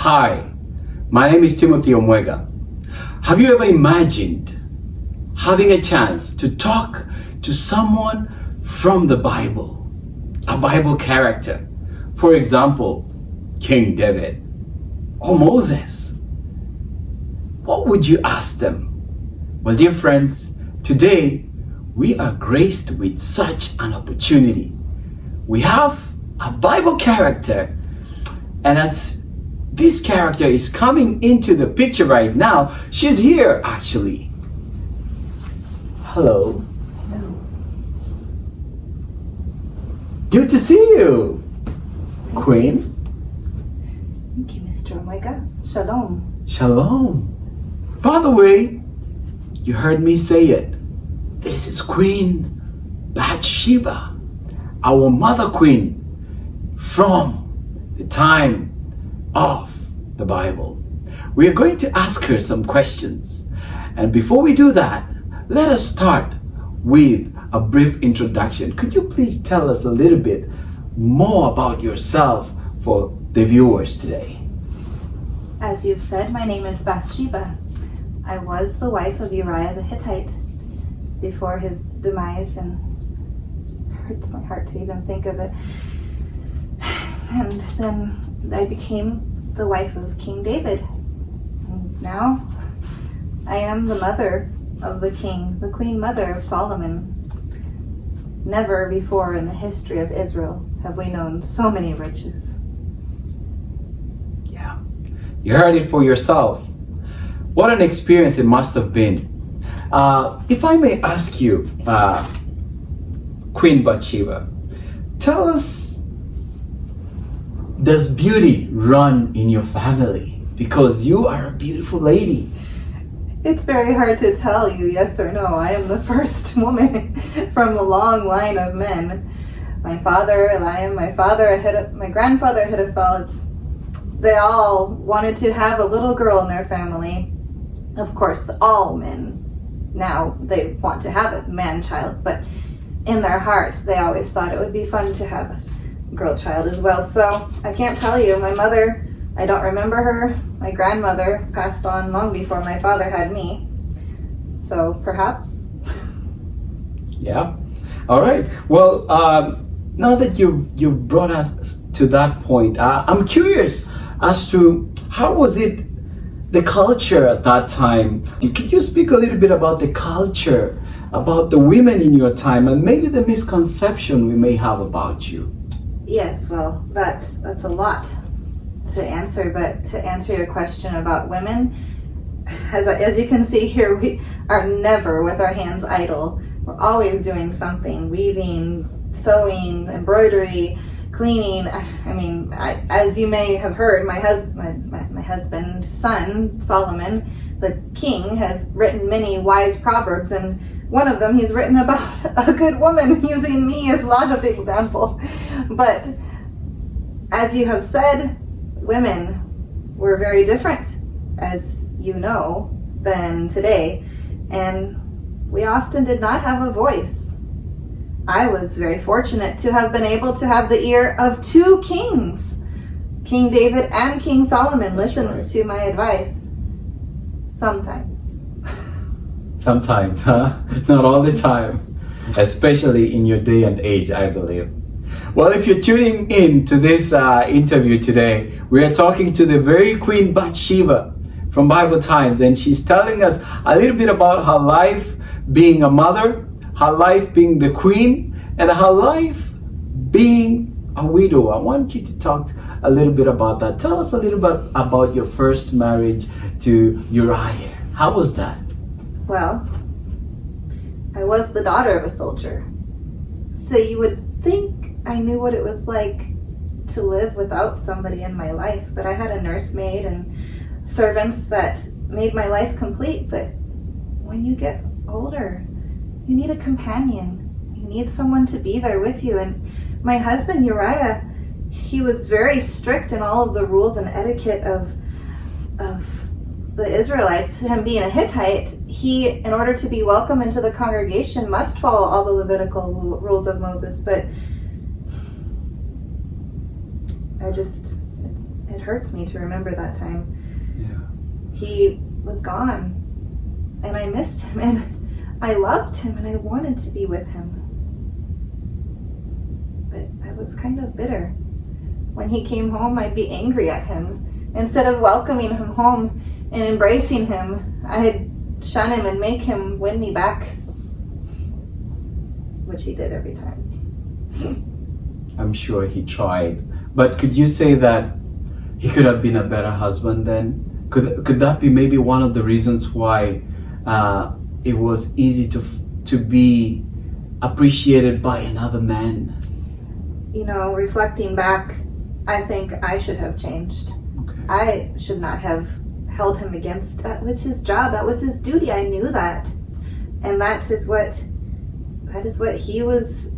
Hi, my name is Timothy Omwega. Have you ever imagined having a chance to talk to someone from the Bible, a Bible character? For example, King David or Moses. What would you ask them? Well, dear friends, today we are graced with such an opportunity. We have a Bible character, and as this character is coming into the picture right now, she's here actually. Hello. Hello. Good to see you, Queen. Thank you, Mr. Omega. Shalom. Shalom. By the way, you heard me say it. This is Queen Bathsheba, our mother queen from the time of the Bible. We are going to ask her some questions. And before we do that, let us start with a brief introduction. Could you please tell us a little bit more about yourself for the viewers today? As you've said, my name is Bathsheba. I was the wife of Uriah the Hittite before his demise, and it hurts my heart to even think of it. And then I became the wife of King David. And now I am the mother of the king, the queen mother of Solomon. Never before in the history of Israel have we known so many riches. Yeah, you heard it for yourself. What an experience it must have been. If I may ask you, Queen Bathsheba, tell us, does beauty run in your family? Because you are a beautiful lady. It's very hard to tell you yes or no. I am the first woman from a long line of men. My father, Eliam, my grandfather, Ahithophel, they all wanted to have a little girl in their family. Of course, all men now, they want to have a man-child, but in their heart, they always thought it would be fun to have a girl child as well. So I can't tell you. My mother, I don't remember her. My grandmother passed on long before my father had me. So perhaps. Yeah. All right. Well, now that you've brought us to that point, I'm curious as to how was it, the culture at that time. Could you speak a little bit about the culture, about the women in your time, and maybe the misconception we may have about you? Yes, well, that's a lot to answer, but to answer your question about women, as you can see here, we are never with our hands idle. We're always doing something, weaving, sewing, embroidery, cleaning. As you may have heard, my husband's son, Solomon, the king, has written many wise proverbs, and one of them he's written about a good woman, using me as a lot of the example. But as you have said, women were very different, as you know, than today, and we often did not have a voice. I was very fortunate to have been able to have the ear of two kings, King David and King Solomon. Listened to my advice. Sometimes. Sometimes, huh? Not all the time. Especially in your day and age, I believe. Well, if you're tuning in to this interview today, we are talking to the very Queen Bathsheba from Bible Times, and she's telling us a little bit about her life being a mother, her life being the queen, and her life being a widow. I want you to talk a little bit about that. Tell us a little bit about your first marriage to Uriah. How was that? Well, I was the daughter of a soldier, so you would think I knew what it was like to live without somebody in my life, but I had a nursemaid and servants that made my life complete. But when you get older, you need a companion. You need someone to be there with you. And my husband, Uriah, he was very strict in all of the rules and etiquette of the Israelites. Him being a Hittite, he, in order to be welcome into the congregation, must follow all the Levitical rules of Moses. But hurts me to remember that time. Yeah. He was gone, and I missed him, and I loved him, and I wanted to be with him. But I was kind of bitter. When he came home, I'd be angry at him. Instead of welcoming him home and embracing him, I'd shun him and make him win me back, which he did every time. I'm sure he tried. But could you say that he could have been a better husband then? Could that be maybe one of the reasons why it was easy to be appreciated by another man? You know, reflecting back, I think I should have changed. Okay. I should not have held him against. That was his job. That was his duty. I knew that, and that is what he was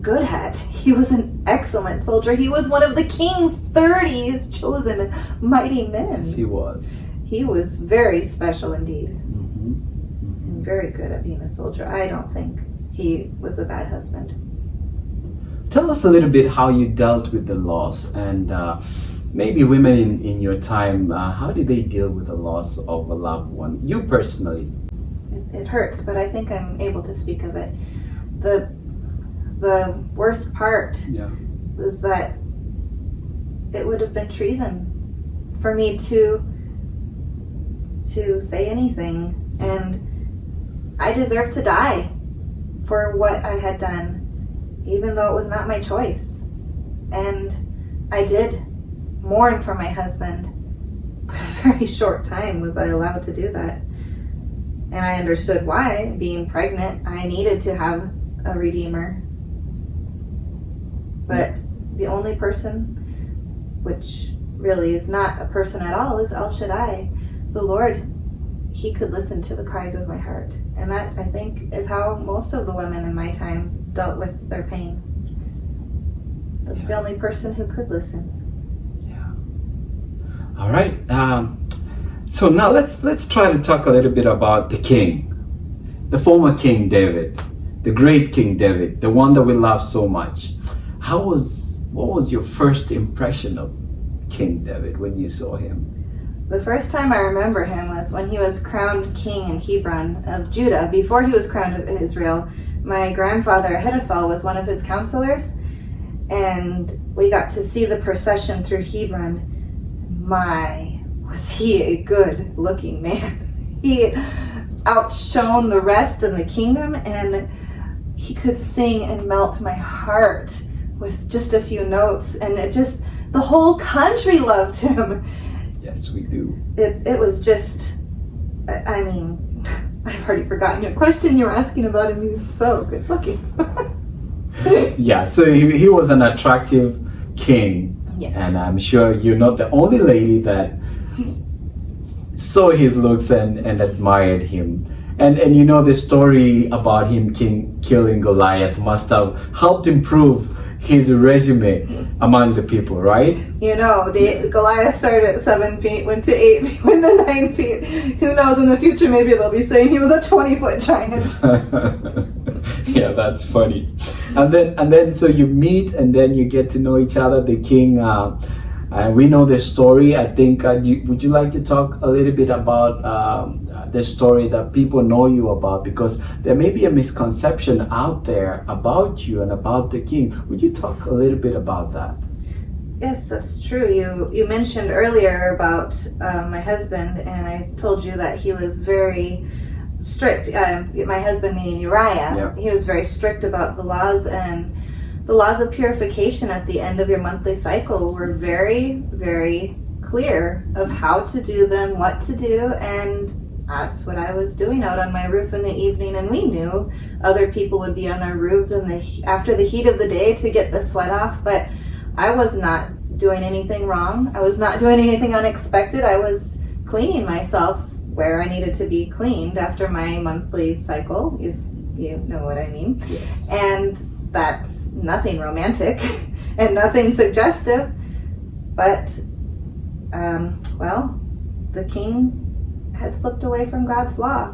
good at. He was an excellent soldier. He was one of the king's 30, his chosen mighty men. Yes, he was. He was very special indeed, Mm-hmm. and very good at being a soldier. I don't think he was a bad husband. Tell us a little bit how you dealt with the loss, and maybe women in your time, how did they deal with the loss of a loved one? You personally. It hurts, but I think I'm able to speak of it. The worst part was that it would have been treason for me to say anything, and I deserved to die for what I had done, even though it was not my choice. And I did mourn for my husband, but a very short time was I allowed to do that. And I understood why. Being pregnant, I needed to have a redeemer. But the only person, which really is not a person at all, is El Shaddai, the Lord. He could listen to the cries of my heart. And that, I think, is how most of the women in my time dealt with their pain. That's the only person who could listen. Yeah. All right. So now let's try to talk a little bit about the king, the former King David, the great King David, the one that we love so much. What was your first impression of King David when you saw him? The first time I remember him was when he was crowned king in Hebron of Judah. Before he was crowned of Israel, my grandfather Ahithophel was one of his counselors, and we got to see the procession through Hebron. Was he a good-looking man. He outshone the rest in the kingdom, and he could sing and melt my heart with just a few notes, and the whole country loved him. Yes, we do. It was just, I mean, I've already forgotten your question you were asking about him. He's so good looking. Yeah, so he was an attractive king. Yes. And I'm sure you're not the only lady that saw his looks and admired him. And you know, the story about him killing Goliath must have helped improve his resume among the people, right? You know, Goliath started at 7 feet, went to 8 feet, went to 9 feet. Who knows, in the future maybe they'll be saying he was a 20-foot giant. Yeah, that's funny. And then so you meet, and then you get to know each other. The king, we know the story. I think, would you like to talk a little bit about the story that people know you about? Because there may be a misconception out there about you and about the king. Would you talk a little bit about that? Yes, that's true. You mentioned earlier about my husband, and I told you that he was very strict. My husband, meaning Uriah, yeah. He was very strict about the laws, and the laws of purification at the end of your monthly cycle were very, very clear of how to do them, what to do, and that's what I was doing out on my roof in the evening. And we knew other people would be on their roofs after the heat of the day to get the sweat off, but I was not doing anything wrong. I was not doing anything unexpected. I was cleaning myself where I needed to be cleaned after my monthly cycle, if you know what I mean. Yes. And that's nothing romantic and nothing suggestive, but the king had slipped away from God's law.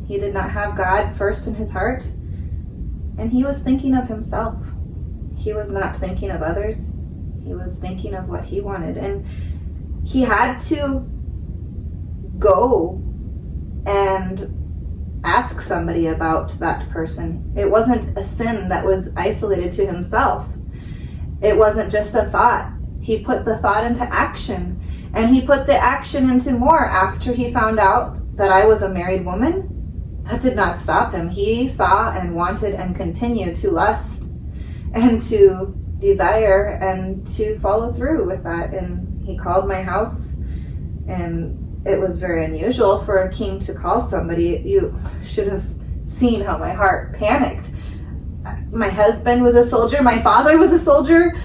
He did not have God first in his heart, and he was thinking of himself. He was not thinking of others. He was thinking of what he wanted. And he had to go and ask somebody about that person. It wasn't a sin that was isolated to himself. It wasn't just a thought. He put the thought into action, and he put the action into more after he found out that I was a married woman. That did not stop him. He saw and wanted and continued to lust and to desire and to follow through with that. And he called my house, and it was very unusual for a king to call somebody. You should have seen how my heart panicked. My husband was a soldier. My father was a soldier.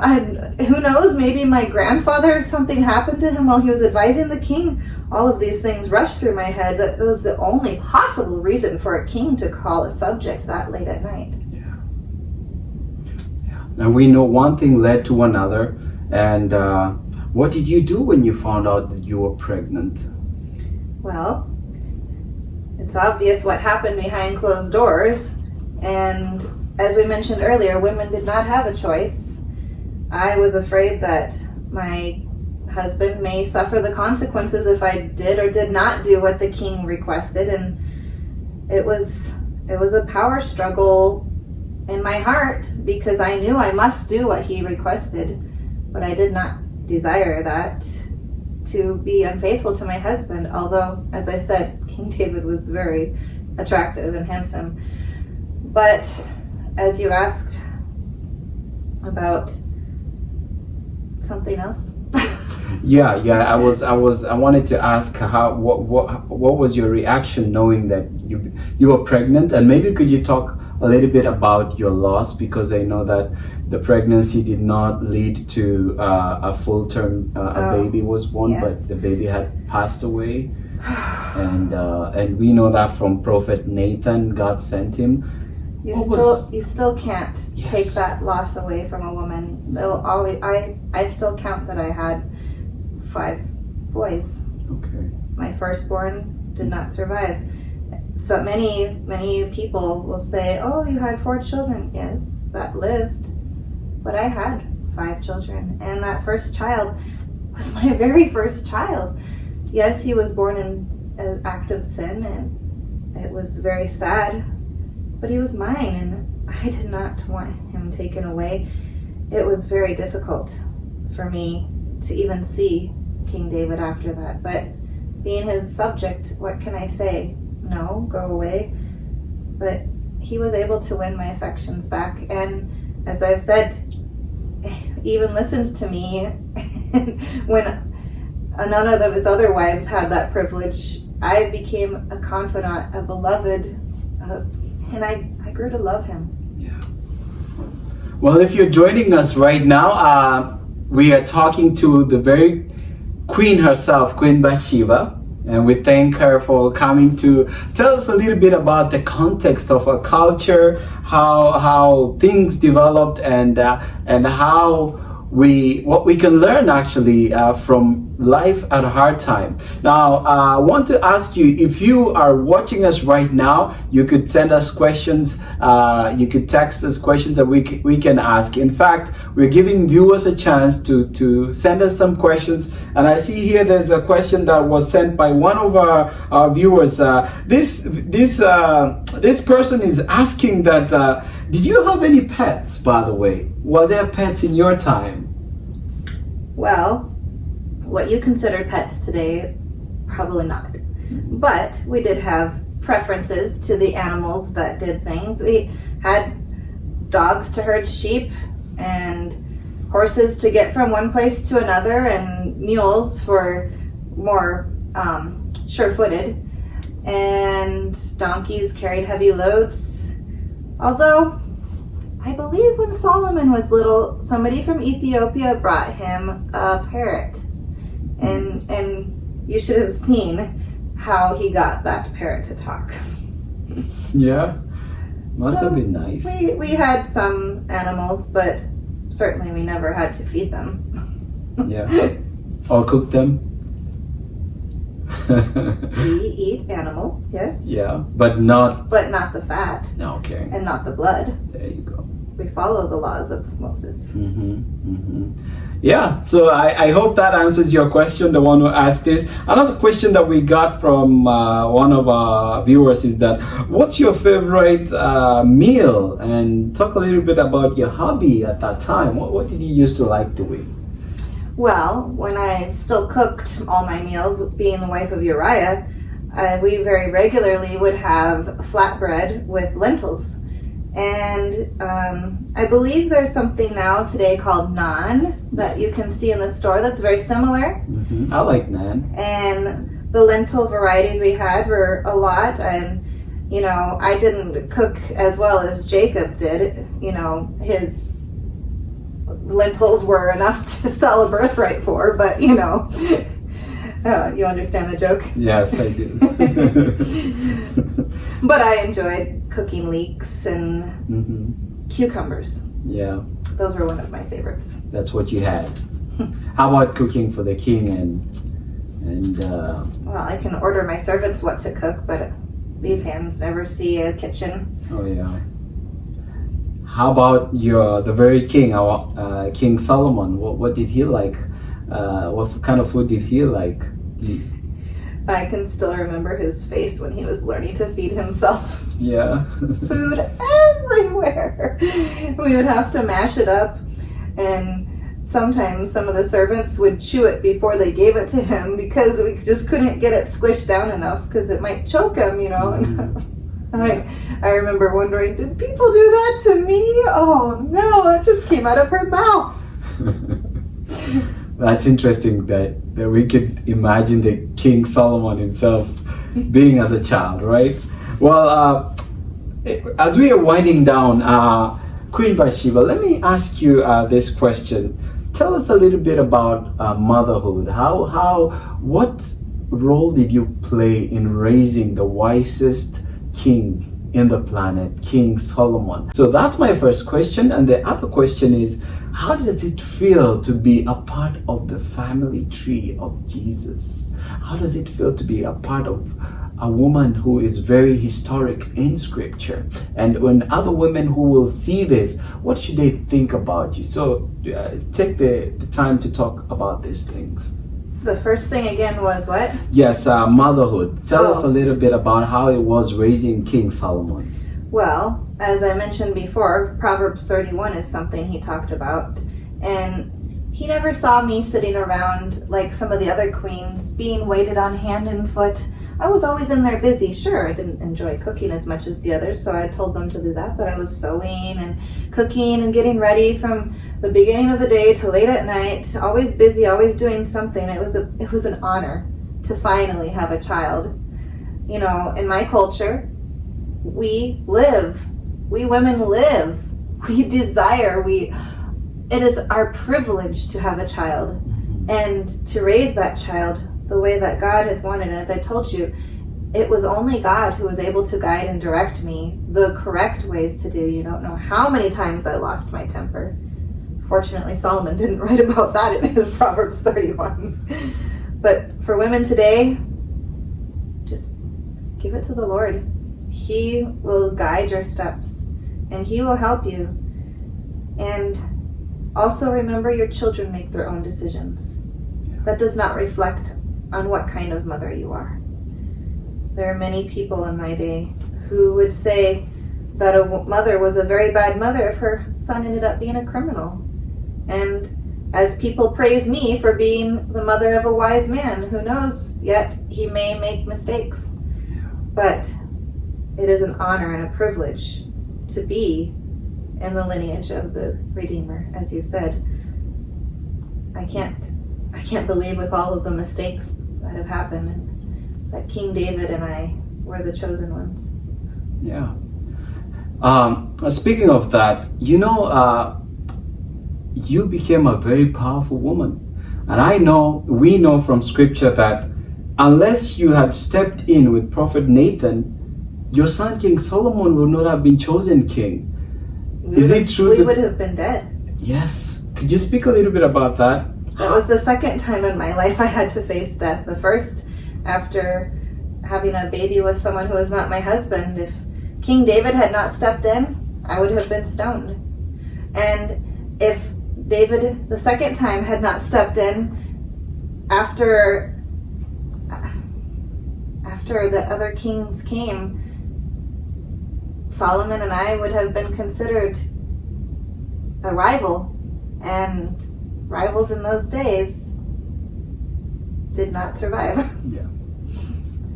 And who knows, maybe my grandfather, something happened to him while he was advising the king. All of these things rushed through my head. That was the only possible reason for a king to call a subject that late at night. And we know one thing led to another. And what did you do when you found out that you were pregnant? Well, it's obvious what happened behind closed doors. And as we mentioned earlier, women did not have a choice. I was afraid that my husband may suffer the consequences if I did or did not do what the king requested. And it was a power struggle in my heart, because I knew I must do what he requested, but I did not desire that, to be unfaithful to my husband. Although, as I said, King David was very attractive and handsome. But as you asked about something else. I wanted to ask what was your reaction knowing that you were pregnant, and maybe could you talk a little bit about your loss, because I know that the pregnancy did not lead to a full term. A baby was born, yes. But the baby had passed away, and we know that from Prophet Nathan, God sent him. You still can't Yes. take that loss away from a woman. They'll always. I still count that I had 5 boys. Okay. My firstborn did not survive. So many people will say, "Oh, you had 4 children." Yes, that lived, but I had 5 children, and that first child was my very first child. Yes, he was born in an act of sin, and it was very sad. But he was mine, and I did not want him taken away. It was very difficult for me to even see King David after that. But being his subject, what can I say? No, go away. But he was able to win my affections back. And as I've said, even listened to me when none of his other wives had that privilege. I became a confidant, a beloved, and I grew to love him. Yeah. Well, if you're joining us right now, we are talking to the very queen herself, Queen Bathsheba, and we thank her for coming to tell us a little bit about the context of our culture, how things developed, and how what we can learn actually from life at a hard time. Now, I want to ask you, if you are watching us right now, you could send us questions, you could text us questions that we can ask. In fact, we're giving viewers a chance to send us some questions. And I see here there's a question that was sent by one of our viewers. This person is asking that, did you have any pets, by the way? Were there pets in your time? Well, what you consider pets today, probably not. But we did have preferences to the animals that did things. We had dogs to herd sheep, and horses to get from one place to another, and mules for more sure-footed, and donkeys carried heavy loads. Although, I believe when Solomon was little, somebody from Ethiopia brought him a parrot. And you should have seen how he got that parrot to talk. Yeah, must have been nice. We had some animals, but certainly we never had to feed them. Yeah, or cook them. We eat animals, yes. Yeah, but not the fat. Okay. And not the blood. There you go. We follow the laws of Moses. Yeah, so I hope that answers your question, the one who asked this. Another question that we got from one of our viewers is that, what's your favorite meal? And talk a little bit about your hobby at that time. What did you used to like doing? Well, when I still cooked all my meals, being the wife of Uriah, we very regularly would have flatbread with lentils. And I believe there's something now today called naan that you can see in the store that's very similar. Mm-hmm. I like naan. And the lentil varieties we had were a lot. And, you know, I didn't cook as well as Jacob did. You know, his lentils were enough to sell a birthright for, but, you know, you understand the joke? Yes, I do. But I enjoyed cooking leeks and cucumbers. Yeah. Those were one of my favorites. That's what you had. How about cooking for the king and Well, I can order my servants what to cook, but these hands never see a kitchen. oh yeah. How about the very king, our King Solomon? What did he like? What kind of food did he like? I can still remember his face when he was learning to feed himself. Yeah. Food everywhere. We would have to mash it up, and sometimes some of the servants would chew it before they gave it to him because we just couldn't get it squished down enough because it might choke him, you know. I remember wondering, did people do that to me? Oh no, that just came out of her mouth. That's interesting that we could imagine the King Solomon himself being as a child, right? Well, as we are winding down, Queen Bathsheba, let me ask you this question. Tell us a little bit about motherhood. What role did you play in raising the wisest king in the planet, King Solomon? So that's my first question. And the other question is, how does it feel to be a part of the family tree of Jesus? How does it feel to be a part of a woman who is very historic in scripture? And when other women who will see this, what should they think about you? So take the time to talk about these things. The first thing again was what? Yes, motherhood. Tell us a little bit about how it was raising King Solomon. Well, as I mentioned before, Proverbs 31 is something he talked about. And he never saw me sitting around like some of the other queens, being waited on hand and foot. I was always in there busy. Sure, I didn't enjoy cooking as much as the others, so I told them to do that, but I was sewing and cooking and getting ready from the beginning of the day to late at night, always busy, always doing something. It was an honor to finally have a child. You know, in my culture, we women live, we desire, it is our privilege to have a child and to raise that child the way that God has wanted. And as I told you, it was only God who was able to guide and direct me the correct ways to do. You don't know how many times I lost my temper. Fortunately, Solomon didn't write about that in his Proverbs 31. But for women today, just give it to the Lord. He will guide your steps and he will help you. And also remember, your children make their own decisions. That does not reflect on what kind of mother you are. There are many people in my day who would say that a mother was a very bad mother if her son ended up being a criminal. And as people praise me for being the mother of a wise man, who knows, yet he may make mistakes. But it is an honor and a privilege to be in the lineage of the Redeemer, as you said. I can't believe with all of the mistakes that have happened and that King David and I were the chosen ones. Yeah. Speaking of that, you became a very powerful woman. And we know from scripture that unless you had stepped in with Prophet Nathan, your son King Solomon would not have been chosen king. Is it true? We would have been dead. Yes. Could you speak a little bit about that? That was the second time in my life I had to face death. The first, after having a baby with someone who was not my husband. If King David had not stepped in, I would have been stoned. And if David, the second time, had not stepped in after the other kings came, Solomon and I would have been considered a rival, and rivals in those days did not survive.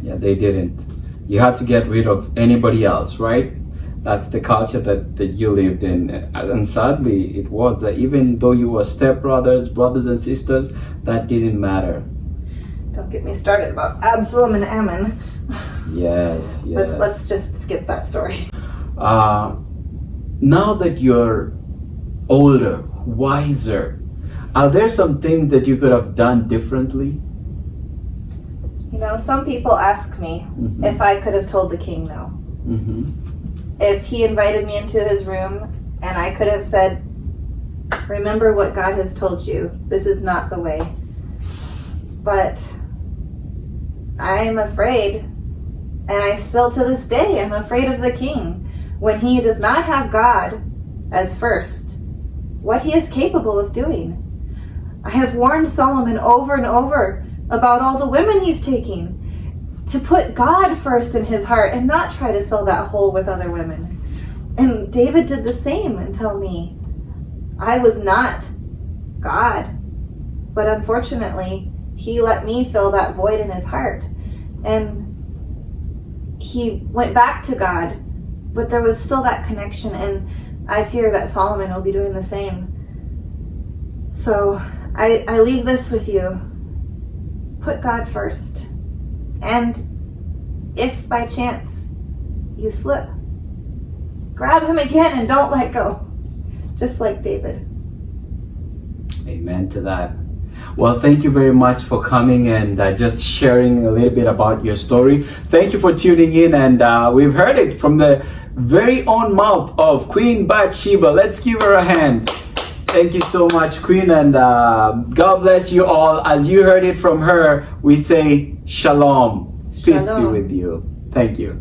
Yeah, they didn't. You had to get rid of anybody else, right? That's the culture that you lived in. And sadly, it was that even though you were stepbrothers, brothers and sisters, that didn't matter. Don't get me started about Absalom and Ammon. Yes. Let's just skip that story. Now that you're older, wiser, are there some things that you could have done differently? You know, some people ask me if I could have told the king no. If he invited me into his room and I could have said, remember what God has told you. This is not the way. But I'm afraid, and I still to this day am afraid of the king when he does not have God as first, what he is capable of doing. I have warned Solomon over and over about all the women he's taking, to put God first in his heart and not try to fill that hole with other women. And David did the same and tell me I was not God, but unfortunately he let me fill that void in his heart. And he went back to God, but there was still that connection, and I fear that Solomon will be doing the same. So I leave this with you. Put God first. And if by chance you slip, grab him again and don't let go. Just like David. Amen to that. Well, thank you very much for coming and just sharing a little bit about your story. Thank you for tuning in, and we've heard it from the very own mouth of Queen Bathsheba. Let's give her a hand. Thank you so much, Queen, and God bless you all. As you heard it from her, we say Shalom. Peace be with you. Thank you.